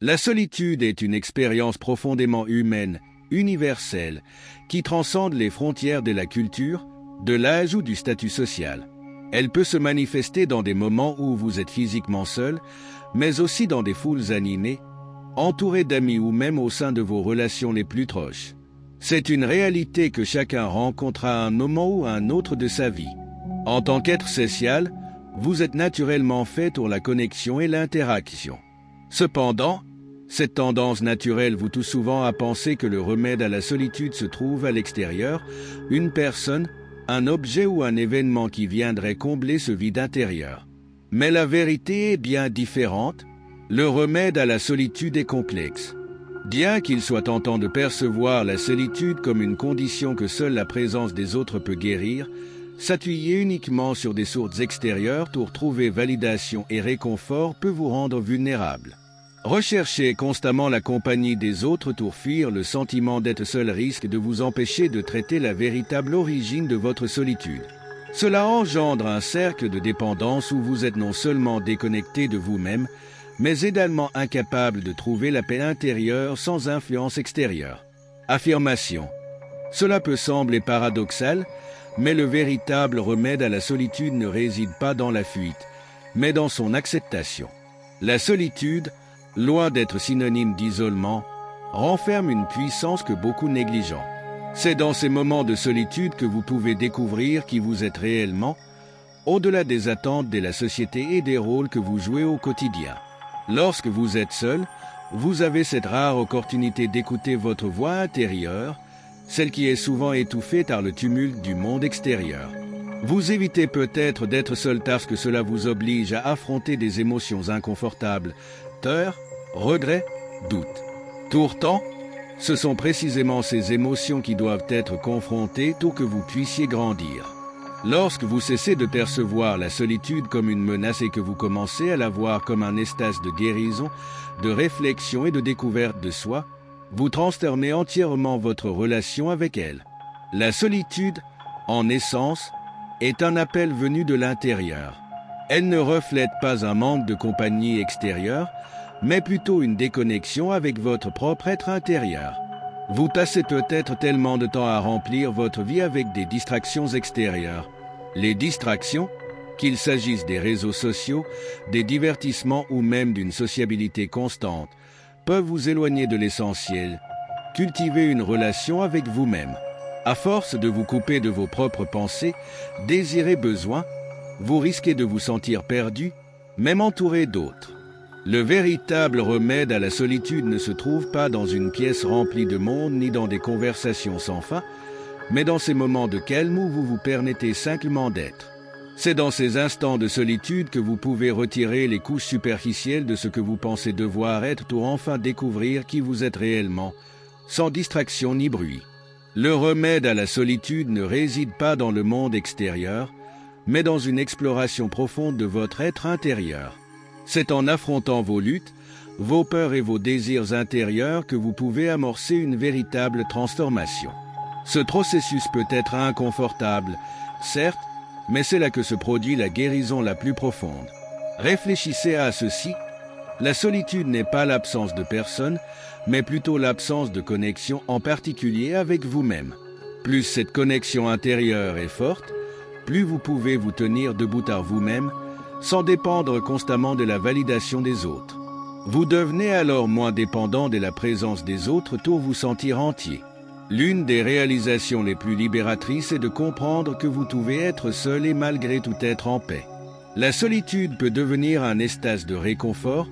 La solitude est une expérience profondément humaine, universelle, qui transcende les frontières de la culture, de l'âge ou du statut social. Elle peut se manifester dans des moments où vous êtes physiquement seul, mais aussi dans des foules animées, entouré d'amis ou même au sein de vos relations les plus proches. C'est une réalité que chacun rencontre à un moment ou à un autre de sa vie. En tant qu'être social, vous êtes naturellement fait pour la connexion et l'interaction. Cependant, cette tendance naturelle vous pousse souvent à penser que le remède à la solitude se trouve à l'extérieur, une personne, un objet ou un événement qui viendrait combler ce vide intérieur. Mais la vérité est bien différente. Le remède à la solitude est complexe. Bien qu'il soit tentant de percevoir la solitude comme une condition que seule la présence des autres peut guérir, s'appuyer uniquement sur des sources extérieures pour trouver validation et réconfort peut vous rendre vulnérable. Rechercher constamment la compagnie des autres pour fuir le sentiment d'être seul risque de vous empêcher de traiter la véritable origine de votre solitude. Cela engendre un cercle de dépendance où vous êtes non seulement déconnecté de vous-même, mais également incapable de trouver la paix intérieure sans influence extérieure. Affirmation. Cela peut sembler paradoxal, mais le véritable remède à la solitude ne réside pas dans la fuite, mais dans son acceptation. La solitude, loin d'être synonyme d'isolement, renferme une puissance que beaucoup négligent. C'est dans ces moments de solitude que vous pouvez découvrir qui vous êtes réellement, au-delà des attentes de la société et des rôles que vous jouez au quotidien. Lorsque vous êtes seul, vous avez cette rare opportunité d'écouter votre voix intérieure, celle qui est souvent étouffée par le tumulte du monde extérieur. Vous évitez peut-être d'être seul parce que cela vous oblige à affronter des émotions inconfortables, peur, regret, doute. Pourtant, ce sont précisément ces émotions qui doivent être confrontées pour que vous puissiez grandir. Lorsque vous cessez de percevoir la solitude comme une menace et que vous commencez à la voir comme un espace de guérison, de réflexion et de découverte de soi, vous transformez entièrement votre relation avec elle. La solitude, en essence, est un appel venu de l'intérieur. Elle ne reflète pas un manque de compagnie extérieure, mais plutôt une déconnexion avec votre propre être intérieur. Vous passez peut-être tellement de temps à remplir votre vie avec des distractions extérieures. Les distractions, qu'il s'agisse des réseaux sociaux, des divertissements ou même d'une sociabilité constante, peuvent vous éloigner de l'essentiel. Cultivez une relation avec vous-même. À force de vous couper de vos propres pensées, désirs et besoins, vous risquez de vous sentir perdu, même entouré d'autres. Le véritable remède à la solitude ne se trouve pas dans une pièce remplie de monde ni dans des conversations sans fin, mais dans ces moments de calme où vous vous permettez simplement d'être. C'est dans ces instants de solitude que vous pouvez retirer les couches superficielles de ce que vous pensez devoir être pour enfin découvrir qui vous êtes réellement, sans distraction ni bruit. Le remède à la solitude ne réside pas dans le monde extérieur, mais dans une exploration profonde de votre être intérieur. C'est en affrontant vos luttes, vos peurs et vos désirs intérieurs que vous pouvez amorcer une véritable transformation. Ce processus peut être inconfortable, certes, mais c'est là que se produit la guérison la plus profonde. Réfléchissez à ceci. La solitude n'est pas l'absence de personne, mais plutôt l'absence de connexion, en particulier avec vous-même. Plus cette connexion intérieure est forte, plus vous pouvez vous tenir debout à vous-même, sans dépendre constamment de la validation des autres. Vous devenez alors moins dépendant de la présence des autres pour vous sentir entier. L'une des réalisations les plus libératrices est de comprendre que vous pouvez être seul et malgré tout être en paix. La solitude peut devenir un espace de réconfort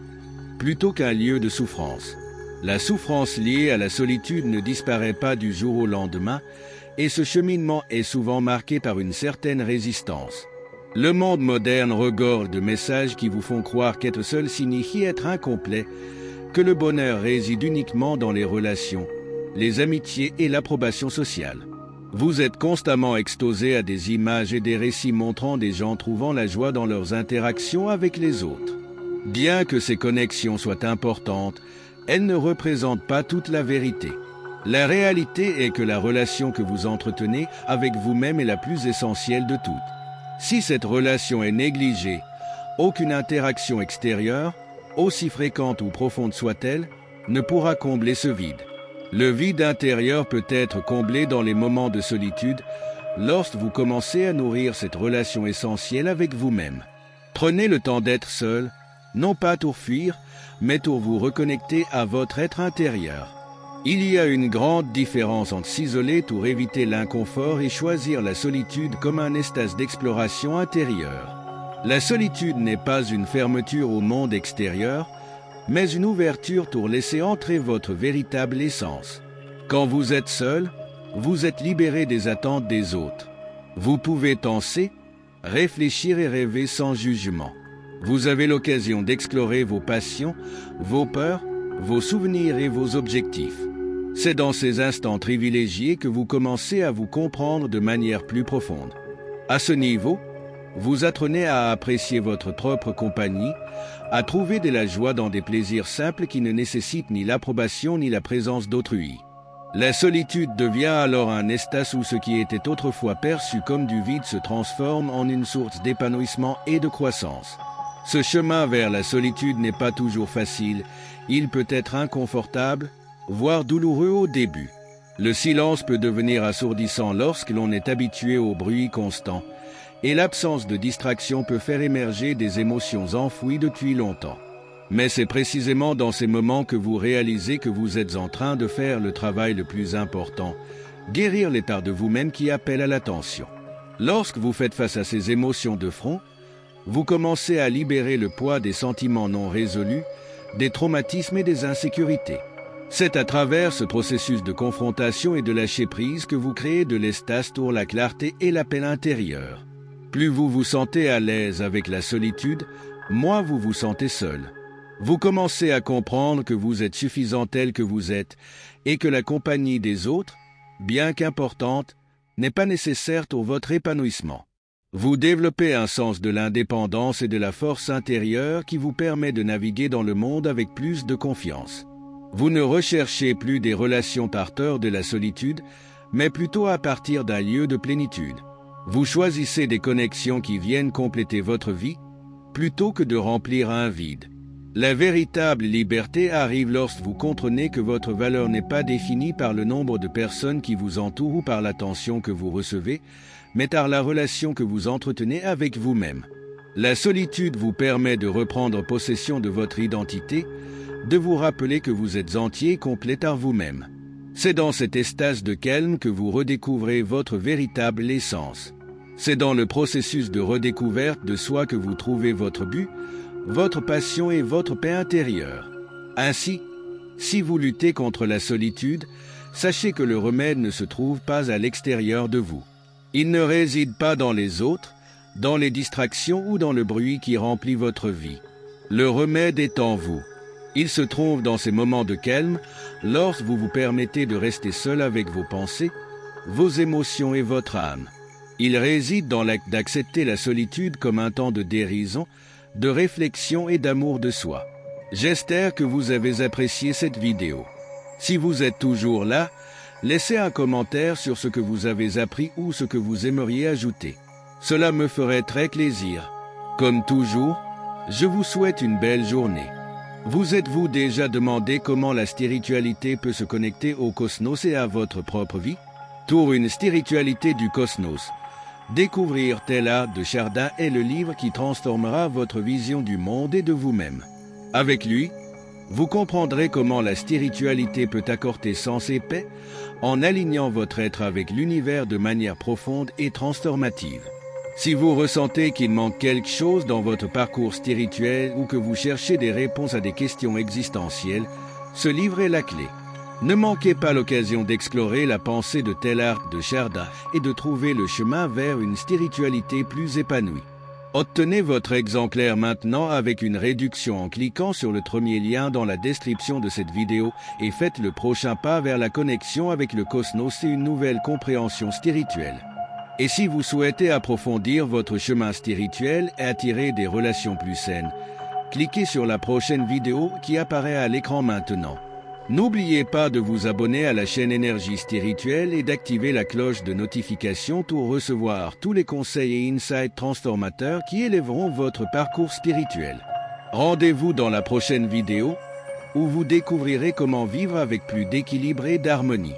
plutôt qu'un lieu de souffrance. La souffrance liée à la solitude ne disparaît pas du jour au lendemain et ce cheminement est souvent marqué par une certaine résistance. Le monde moderne regorge de messages qui vous font croire qu'être seul signifie être incomplet, que le bonheur réside uniquement dans les relations, les amitiés et l'approbation sociale. Vous êtes constamment exposé à des images et des récits montrant des gens trouvant la joie dans leurs interactions avec les autres. Bien que ces connexions soient importantes, elles ne représentent pas toute la vérité. La réalité est que la relation que vous entretenez avec vous-même est la plus essentielle de toutes. Si cette relation est négligée, aucune interaction extérieure, aussi fréquente ou profonde soit-elle, ne pourra combler ce vide. Le vide intérieur peut être comblé dans les moments de solitude, lorsque vous commencez à nourrir cette relation essentielle avec vous-même. Prenez le temps d'être seul, non pas pour fuir, mais pour vous reconnecter à votre être intérieur. Il y a une grande différence entre s'isoler pour éviter l'inconfort et choisir la solitude comme un espace d'exploration intérieure. La solitude n'est pas une fermeture au monde extérieur, mais une ouverture pour laisser entrer votre véritable essence. Quand vous êtes seul, vous êtes libéré des attentes des autres. Vous pouvez penser, réfléchir et rêver sans jugement. Vous avez l'occasion d'explorer vos passions, vos peurs, vos souvenirs et vos objectifs. C'est dans ces instants privilégiés que vous commencez à vous comprendre de manière plus profonde. À ce niveau, vous apprenez à apprécier votre propre compagnie, à trouver de la joie dans des plaisirs simples qui ne nécessitent ni l'approbation ni la présence d'autrui. La solitude devient alors un espace où ce qui était autrefois perçu comme du vide se transforme en une source d'épanouissement et de croissance. Ce chemin vers la solitude n'est pas toujours facile, il peut être inconfortable, voire douloureux au début. Le silence peut devenir assourdissant lorsque l'on est habitué au bruit constant, et l'absence de distraction peut faire émerger des émotions enfouies depuis longtemps. Mais c'est précisément dans ces moments que vous réalisez que vous êtes en train de faire le travail le plus important, guérir les parts de vous-même qui appellent à l'attention. Lorsque vous faites face à ces émotions de front, vous commencez à libérer le poids des sentiments non résolus, des traumatismes et des insécurités. C'est à travers ce processus de confrontation et de lâcher-prise que vous créez de l'espace pour la clarté et la paix intérieure. Plus vous vous sentez à l'aise avec la solitude, moins vous vous sentez seul. Vous commencez à comprendre que vous êtes suffisant tel que vous êtes et que la compagnie des autres, bien qu'importante, n'est pas nécessaire pour votre épanouissement. Vous développez un sens de l'indépendance et de la force intérieure qui vous permet de naviguer dans le monde avec plus de confiance. Vous ne recherchez plus des relations par peur de la solitude, mais plutôt à partir d'un lieu de plénitude. Vous choisissez des connexions qui viennent compléter votre vie, plutôt que de remplir un vide. La véritable liberté arrive lorsque vous comprenez que votre valeur n'est pas définie par le nombre de personnes qui vous entourent ou par l'attention que vous recevez, mais par la relation que vous entretenez avec vous-même. La solitude vous permet de reprendre possession de votre identité, de vous rappeler que vous êtes entier et complet par vous-même. C'est dans cet espace de calme que vous redécouvrez votre véritable essence. C'est dans le processus de redécouverte de soi que vous trouvez votre but, votre passion et votre paix intérieure. Ainsi, si vous luttez contre la solitude, sachez que le remède ne se trouve pas à l'extérieur de vous. Il ne réside pas dans les autres, dans les distractions ou dans le bruit qui remplit votre vie. Le remède est en vous. Il se trouve dans ces moments de calme, lorsque vous vous permettez de rester seul avec vos pensées, vos émotions et votre âme. Il réside dans l'acte d'accepter la solitude comme un temps de dérision, de réflexion et d'amour de soi. J'espère que vous avez apprécié cette vidéo. Si vous êtes toujours là, laissez un commentaire sur ce que vous avez appris ou ce que vous aimeriez ajouter. Cela me ferait très plaisir. Comme toujours, je vous souhaite une belle journée. Vous êtes-vous déjà demandé comment la spiritualité peut se connecter au cosmos et à votre propre vie? Pour une spiritualité du cosmos. Découvrir Teilhard de Chardin est le livre qui transformera votre vision du monde et de vous-même. Avec lui, vous comprendrez comment la spiritualité peut accorder sens et paix en alignant votre être avec l'univers de manière profonde et transformative. Si vous ressentez qu'il manque quelque chose dans votre parcours spirituel ou que vous cherchez des réponses à des questions existentielles, ce livre est la clé. Ne manquez pas l'occasion d'explorer la pensée de Teilhard de Chardin et de trouver le chemin vers une spiritualité plus épanouie. Obtenez votre exemplaire maintenant avec une réduction en cliquant sur le premier lien dans la description de cette vidéo et faites le prochain pas vers la connexion avec le cosmos et une nouvelle compréhension spirituelle. Et si vous souhaitez approfondir votre chemin spirituel et attirer des relations plus saines, cliquez sur la prochaine vidéo qui apparaît à l'écran maintenant. N'oubliez pas de vous abonner à la chaîne Énergie Spirituelle et d'activer la cloche de notification pour recevoir tous les conseils et insights transformateurs qui élèveront votre parcours spirituel. Rendez-vous dans la prochaine vidéo où vous découvrirez comment vivre avec plus d'équilibre et d'harmonie.